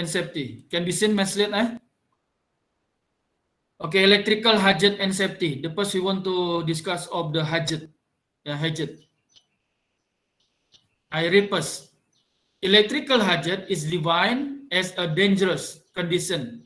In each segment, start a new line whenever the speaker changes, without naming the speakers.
and safety. Can be seen my slide, eh? Okay, electrical hazard and safety. The first we want to discuss of the hazard. Yeah, hazard. I read first. Electrical hazard is defined as a dangerous condition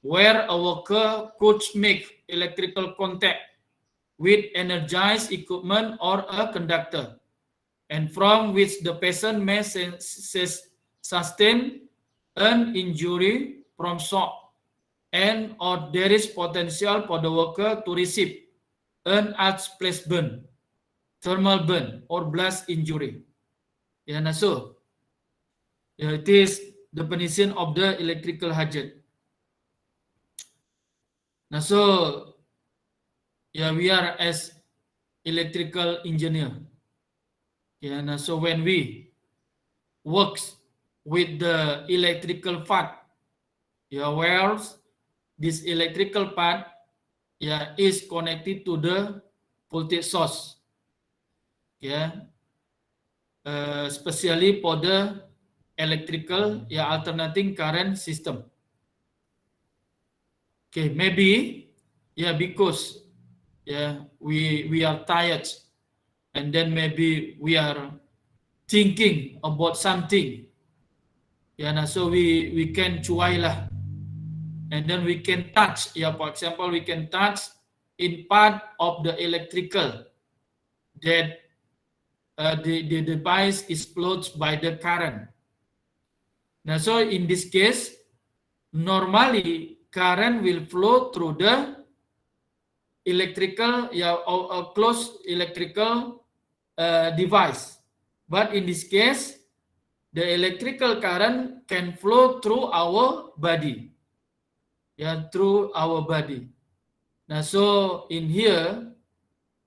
where a worker could make electrical contact with energized equipment or a conductor, and from which the patient may sustain an injury from shock, and or there is potential for the worker to receive an splash burn, thermal burn, or blast injury. Yeah, so it is definition of the electrical hazard. Now, so yeah, we are as electrical engineer. Yeah, now so when we works with the electrical part, yeah, where this electrical part, yeah, is connected to the voltage source. Yeah, especially for the electrical, yeah, alternating current system. Okay, maybe, yeah, because yeah, we are tired, and then maybe we are thinking about something. Yeah, nah, so we can cuai lah, and then we can touch. Yeah, for example, we can touch in part of the electrical that the device is flowed by the current. Now, so in this case, normally current will flow through the electrical, yeah, or a closed electrical device. But in this case, the electrical current can flow through our body. Yeah, through our body. Now, so in here,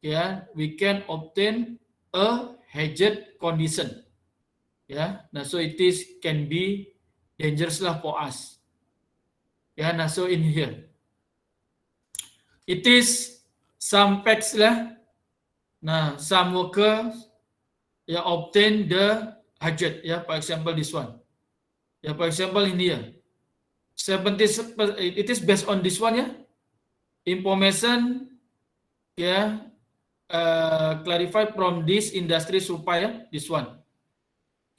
yeah, we can obtain a hazard condition. Yeah, now so it is can be dangerous lah for us. Yeah, now so in here, it is some facts lah. Now, some workers, yeah, obtain the hazard. Yeah, for example, this one. Yeah, for example, in here, 70, it is based on this one, yeah. Information, yeah, clarified from this industry supaya, this one.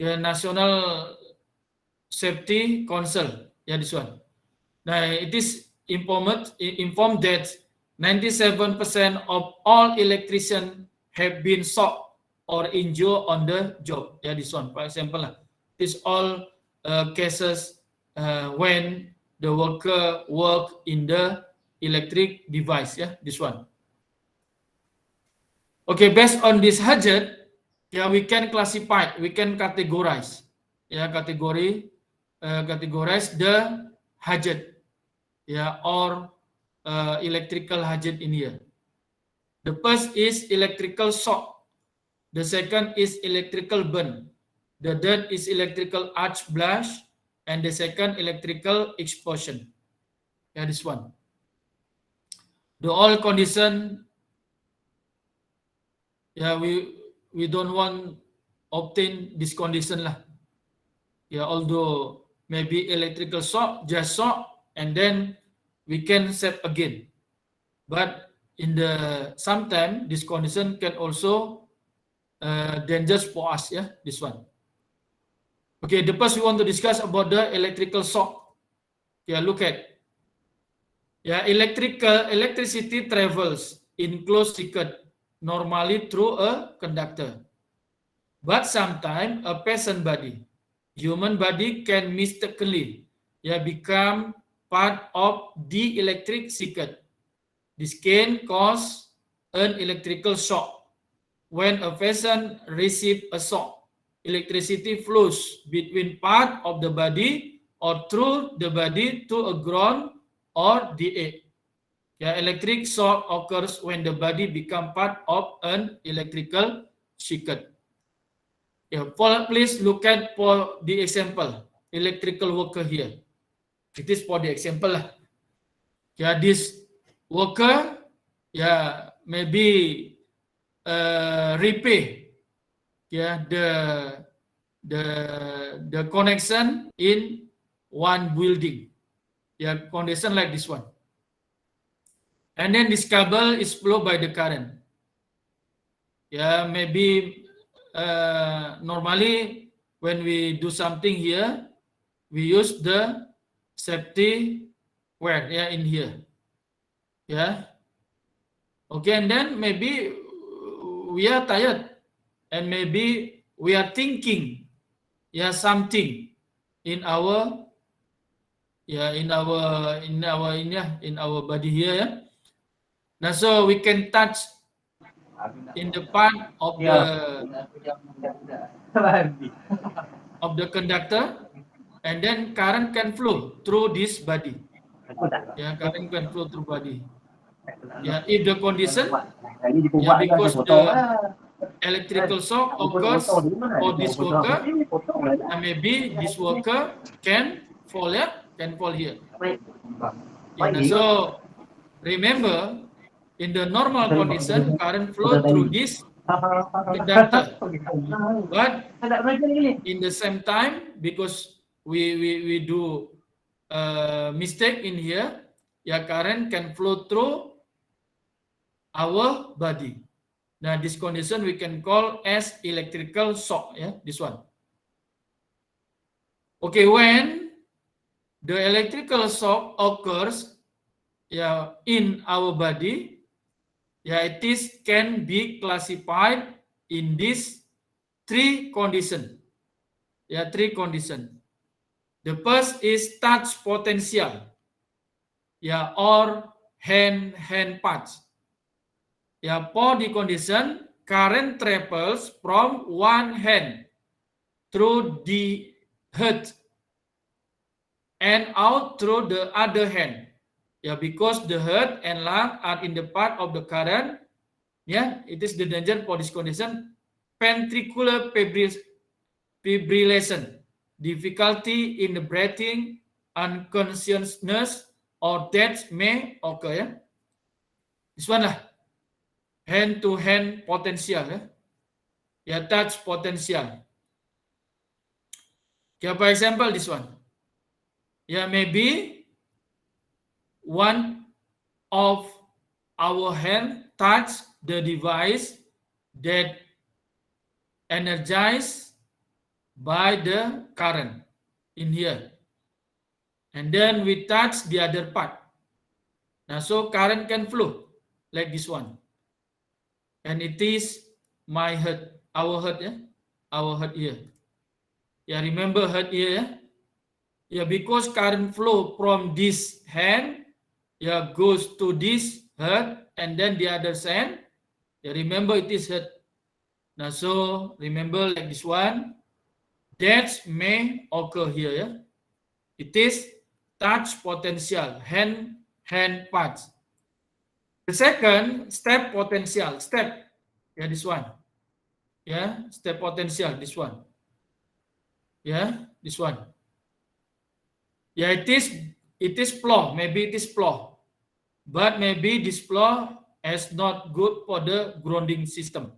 Yeah, National Safety Council, yeah, this one. Now, it is informed that 97% of all electricians have been shocked or injured on the job. Yeah, this one, for example, this all cases when the worker work in the electric device. Yeah, this one. Okay, based on this hazard, yeah, we can classify, we can categorize, yeah, categorize the hazard, yeah, or electrical hazard in here. The first is electrical shock. The second is electrical burn. The third is electrical arc blast, and the second electrical explosion. Yeah, this one. The all condition, yeah, we don't want obtain this condition lah. Yeah, although maybe electrical shock, just shock, and then we can set again. But in the sometime this condition can also dangerous for us. Yeah, this one. Okay, the first we want to discuss about the electrical shock. Yeah, look at. Yeah, electricity travels in closed circuit normally through a conductor. But sometimes a person body, human body can mistakenly, yeah, become part of the electric circuit. This can cause an electrical shock. When a person receives a shock, electricity flows between part of the body or through the body to a ground or the air. Yeah, electric shock occurs when the body becomes part of an electrical circuit. Yeah, please look at for the example, electrical worker here. It is for the example lah. Yeah, this worker, yeah, maybe repair, yeah, the connection in one building. Yeah, condition like this one. And then this cable is flowed by the current. Yeah, maybe normally when we do something here, we use the safety wire, yeah, in here. Yeah. Okay, and then maybe we are tired and maybe we are thinking, yeah, something in our body here, yeah. Now so we can touch in the part of the conductor, and then current can flow through this body. Yeah, current can flow through body. Yeah, if the condition, yeah, because the electrical shock occurs for this worker, and maybe this worker can fall here. Yeah, so remember, in the normal condition, current flow through this conductor. But in the same time, because we do mistake in here, yeah, current can flow through our body. Now this condition we can call as electrical shock. Yeah, this one. Okay, when the electrical shock occurs, yeah, in our body, yeah, it is can be classified in these three conditions. Yeah, three conditions. The first is touch potential, yeah, or hand patch. Yeah, for the condition, current travels from one hand through the head and out through the other hand. Yeah, because the head and lung are in the part of the current. Yeah, it is the danger for this condition. Ventricular fibrillation, difficulty in the breathing, unconsciousness, or death may occur. Yeah? This one lah, hand-to-hand potential. Yeah, touch potential. Okay, for example, this one. Yeah, maybe one of our hand touch the device that energized by the current in here, and then we touch the other part. Now, so current can flow like this one, and it is my head, our head, yeah, our head here. Yeah, remember head here, yeah? Yeah, because current flow from this hand, yeah, goes to this head, and then the other hand. Yeah, remember it is head. Now, so remember like this one. That may occur here. Yeah? It is touch potential, hand patch. The second, step potential, step. Yeah, this one. Yeah, step potential, this one. Yeah, this one. Yeah, it is flow. Maybe it is flow, but maybe this flow is not good for the grounding system.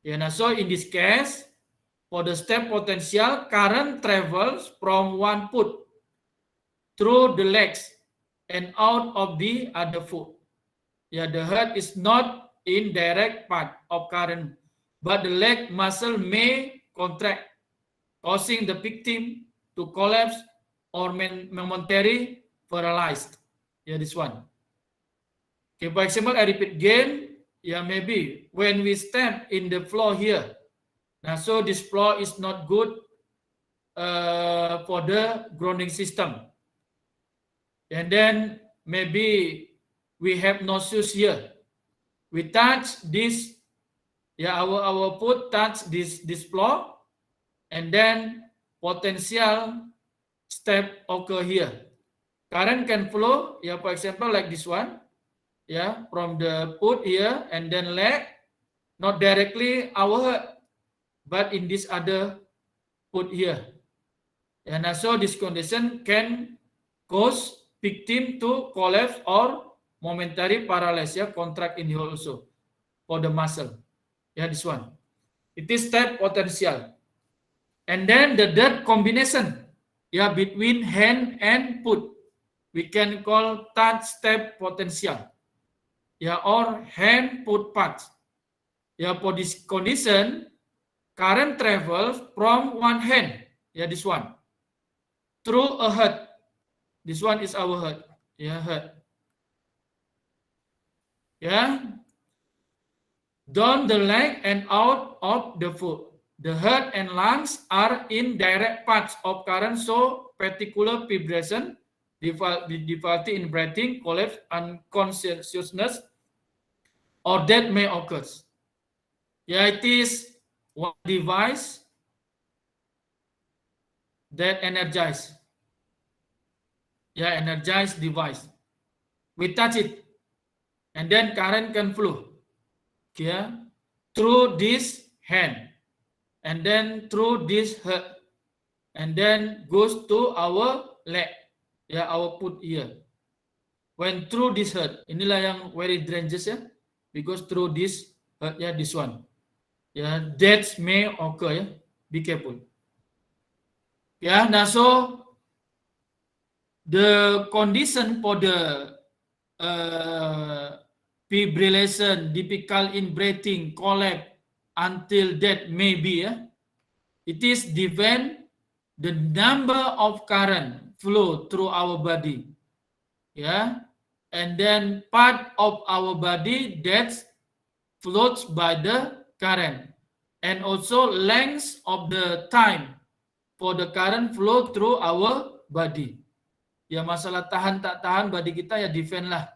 Yeah, now so in this case, for the step potential, current travels from one foot through the legs and out of the other foot. Yeah, the head is not in direct path of current, but the leg muscle may contract, causing the victim to collapse or momentarily paralyzed. Yeah, this one. Okay, for example, I repeat again. Yeah, maybe when we step in the floor here. Now, so this floor is not good for the grounding system. And then maybe we have no shoes here. We touch this, yeah, our foot touch this floor, and then potential step occur here. Current can flow, yeah, for example, like this one, yeah, from the foot here and then leg, not directly our head, but in this other foot here. And also this condition can cause victim to collapse or momentary paralysis, yeah, contract in here also for the muscle. Yeah, this one. It is step potential. And then the third combination. between hand and foot. We can call touch step potential, or hand foot path. For this condition, current travels from one hand, this one, through a head. This one is our head, head. Down the leg and out of the foot. The head and lungs are in direct paths of current, so particular vibration, difficulty in breathing, collapse, unconsciousness, or death may occur. It is one device that energize. Energize device. We touch it, and then current can flow through this hand, and then through this head, and then goes to our leg, our foot here. When through this head, inilah yang very dangerous because through this head, this one, death may occur. Be careful. Now so the condition for the fibrillation, difficult in breathing, collapse until death may be, it is depend the number of current flow through our body, and then part of our body that floats by the current, and also length of the time for the current flow through our body. Masalah tahan tak tahan body kita defend lah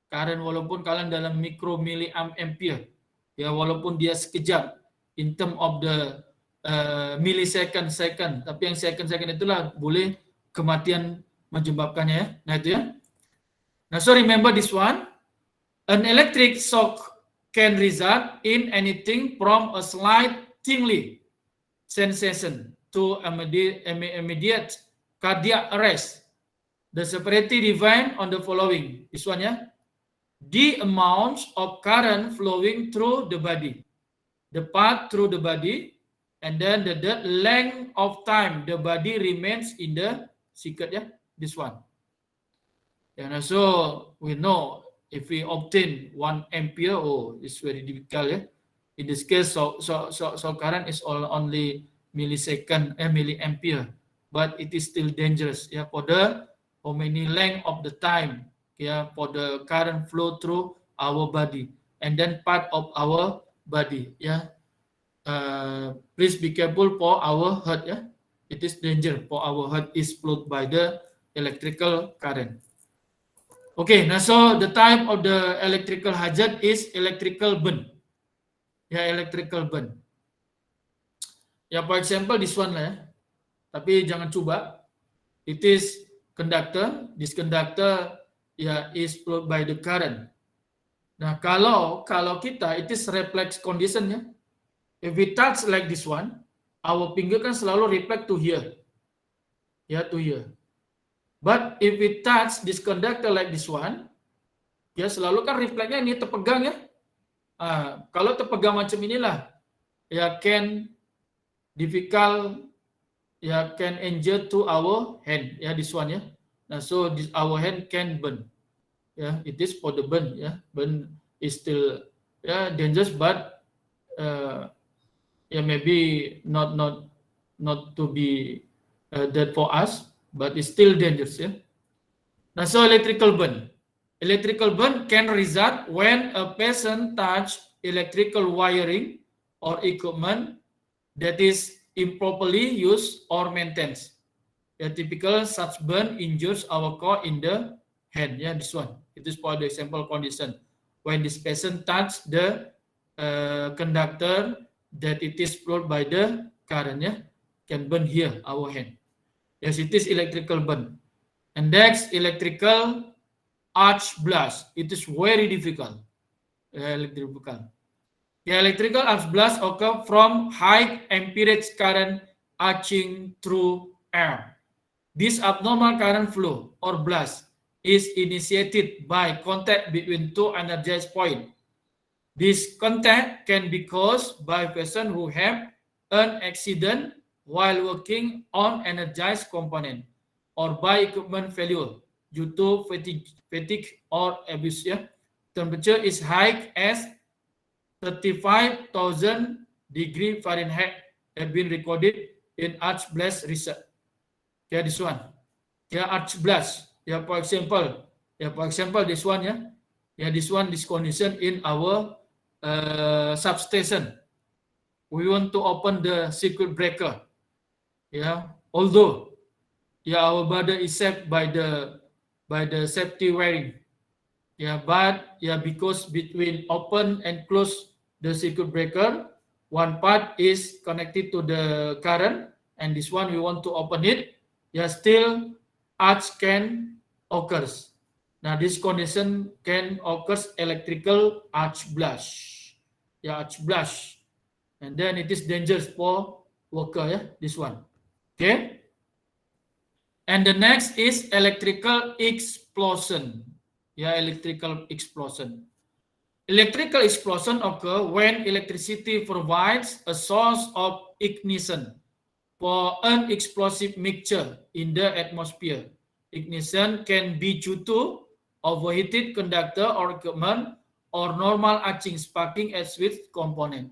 current, walaupun kalian dalam mikro miliampere, walaupun dia sekejap in term of the millisecond, tapi yang second itulah boleh kematian menyebabkannya. Nah itu Now so remember this one, an electric shock can result in anything from a slight tingling sensation to immediate cardiac arrest. The severity depends on the following. This one, the amount of current flowing through the body, the path through the body, and then the length of time the body remains in the circuit. This one. And so we know if we obtain 1 ampere, it's very difficult. In this case, so current is only milliampere, but it is still dangerous. For the how many length of the time, for the current flow through our body, and then part of our body. Please be careful for our heart. It is danger for our heart is flowed by the electrical current. Okay, now so the type of the electrical hazard is electrical burn. Electrical burn. For example, this one lah. Tapi jangan coba. It is conductor. This conductor is flowed by the current. Nah, kalau kita, it is reflex condition. If we touch like this one, our finger kan selalu reflect to here. To here. But if we touch this conductor like this one, selalu kan refleksnya ini terpegang. Kalau terpegang macam inilah, can difficult, can injure to our hand. This one. Nah, so this our hand can burn. It is for the burn. Burn is still dangerous, but maybe not to be dead for us, but it's still dangerous. Now, so electrical burn. Electrical burn can result when a person touch electrical wiring or equipment that is improperly used or maintained. Typical such burn injures our core in the hand. This one. It is for the example condition. When this person touch the conductor that it is flowed by the current, can burn here, our hand. Yes, it is electrical burn. And next, electrical arc blast. It is very difficult. Electrical arc blast occur from high amperage current arcing through air. This abnormal current flow or blast is initiated by contact between two energized points. This contact can be caused by person who have an accident while working on energized component or by equipment failure due to fatigue or abuse. Yeah? Temperature is high as 35,000 degree Fahrenheit have been recorded in arch blast research. Yeah, this one. Yeah, arch blast. Yeah, for example, this one. This condition in our substation. We want to open the circuit breaker. Yeah, although our body is saved by the safety wiring. Yeah, but because between open and close the circuit breaker, one part is connected to the current, and this one we want to open it. Still arch can occurs. Now this condition can occurs electrical arch blast. Arch blast, and then it is dangerous for worker. This one. Okay. And the next is electrical explosion. Electrical explosion. Electrical explosion occur when electricity provides a source of ignition for an explosive mixture in the atmosphere. Ignition can be due to overheated conductor or equipment or normal arcing sparking as with component.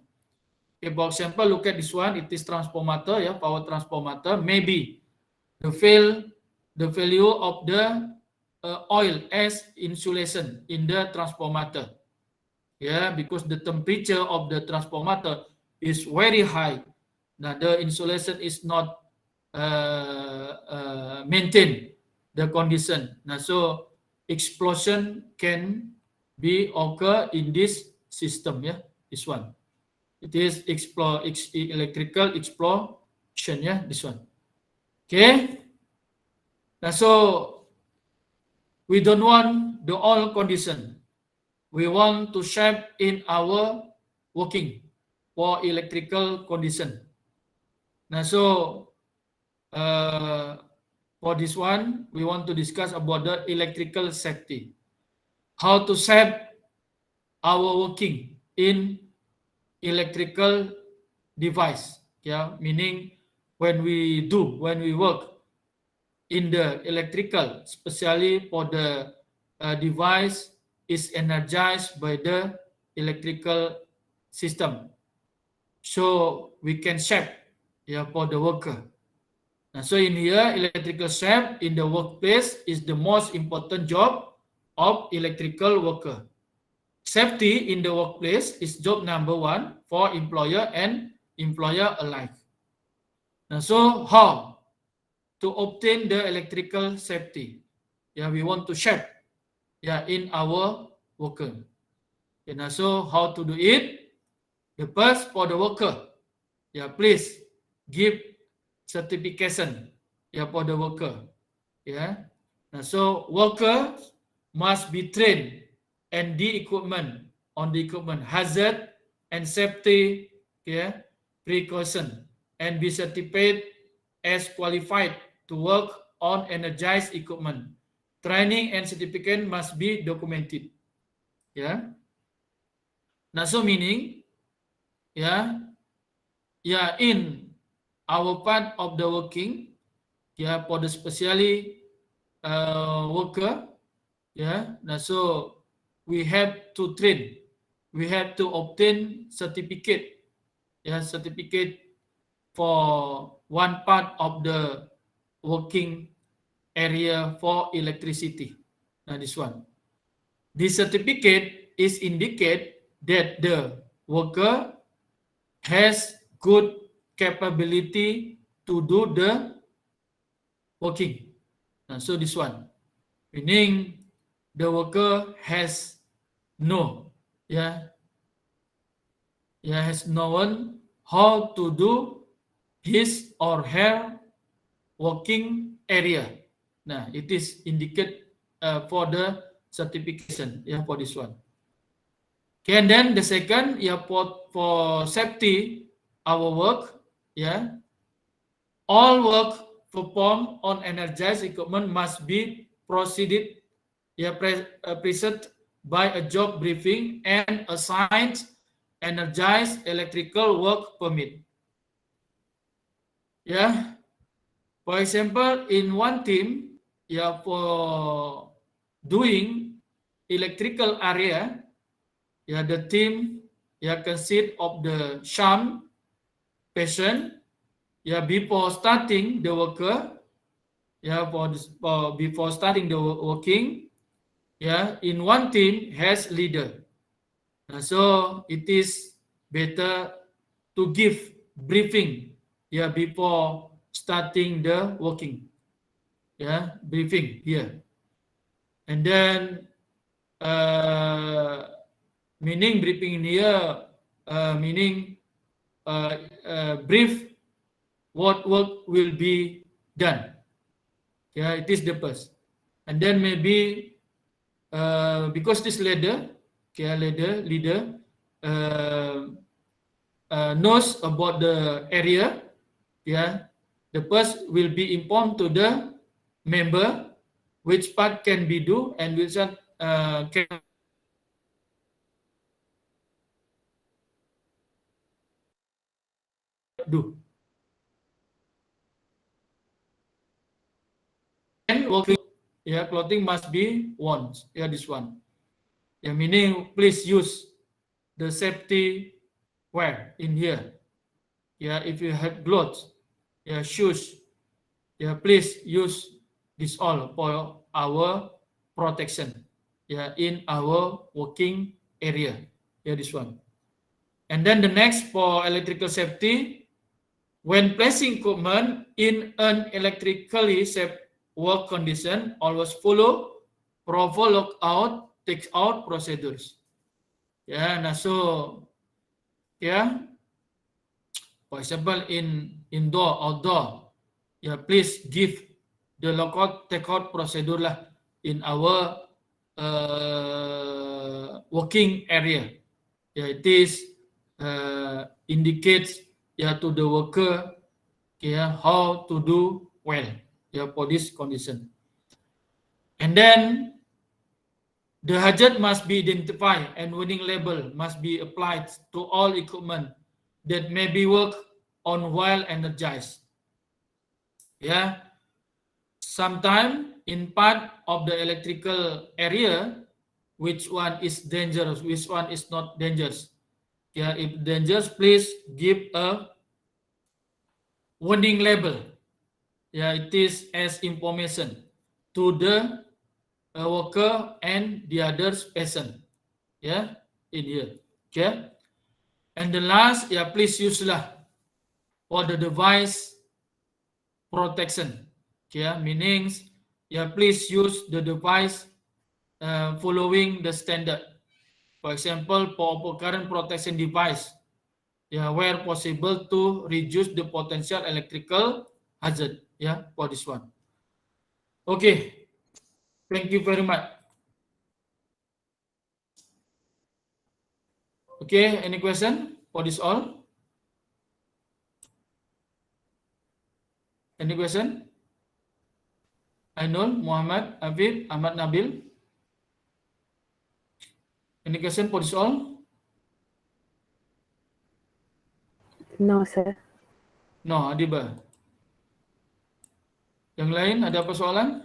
Okay, for example, look at this one. It is transformer, power transformer. Maybe the value of the oil as insulation in the transformer. Because the temperature of the transformer is very high. Now the insulation is not maintained the condition. Now so explosion can be occur in this system. This one. It is electrical explosion. This one. Okay. Now so we don't want the all condition. We want to shape in our working for electrical condition. Now, so for this one, we want to discuss about the electrical safety. How to shape our working in electrical device. Meaning when we work in the electrical, especially for the device is energized by the electrical system. So we can shape for the worker. So in here, electrical shape in the workplace is the most important job of electrical worker. Safety in the workplace is job number 1 for employer and employer alike. So how to obtain the electrical safety? We want to shape in our worker. So how to do it? The first for the worker. Please give certification for the worker. So workers must be trained and on the equipment hazard and safety precaution and be certified as qualified to work on energized equipment. Training and certificate must be documented. Now, so meaning, in our part of the working, for the specially worker, now so we have to train, we have to obtain certificate, certificate for one part of the working area for electricity. Now this one. This certificate is indicate that the worker has good capability to do the working. Now, so this one. Meaning the worker has has known how to do his or her working area. Now, it is indicated for the certification for this one. Okay, and then the second for safety our work all work performed on energized equipment must be preceded by a job briefing and assigned energized electrical work permit. Yeah. For example, in one team, yeah, for doing electrical area, yeah, the team yeah consist of the some person yeah before starting the worker yeah before starting the working yeah in one team has leader. So it is better to give briefing yeah before starting the working yeah briefing here, and then uh, meaning briefing in here meaning brief what work will be done. Yeah, it is the first, and then maybe because this leader uh, knows about the area. Yeah, the first will be informed to the member which part can be do and which part can do. And working, yeah, clothing must be worn. Yeah, this one. Yeah, meaning please use the safety wear in here. Yeah, if you have clothes, yeah, shoes, yeah, please use this all for our protection. Yeah, in our working area. Yeah, this one. And then the next for electrical safety, when placing equipment in an electrically safe work condition, always follow proper lockout, take out procedures. Yeah, nah, so yeah, for example, in indoor, outdoor, yeah, please give the lockout, take out procedure lah in our working area. Yeah, it is indicates yeah to the worker yeah how to do well yeah for this condition. And then the hazard must be identified and warning label must be applied to all equipment that may be worked on while energized. Yeah, sometime in part of the electrical area, which one is dangerous, which one is not dangerous. Yeah, if dangerous, please give a warning label. Yeah, it is as information to the worker and the others person. Yeah, in here. Okay. And the last, yeah, please use lah for the device protection. Okay, meanings, yeah, please use the device following the standard. For example, for current protection device, yeah, where possible to reduce the potential electrical hazard. Yeah, for this one. Okay, thank you very much. Okay, any question for this all? Any question? Ainul, Muhammad, Afif, Ahmad Nabil. Any question for this all?
No, sir.
No, Adiba. Yang lain ada persoalan?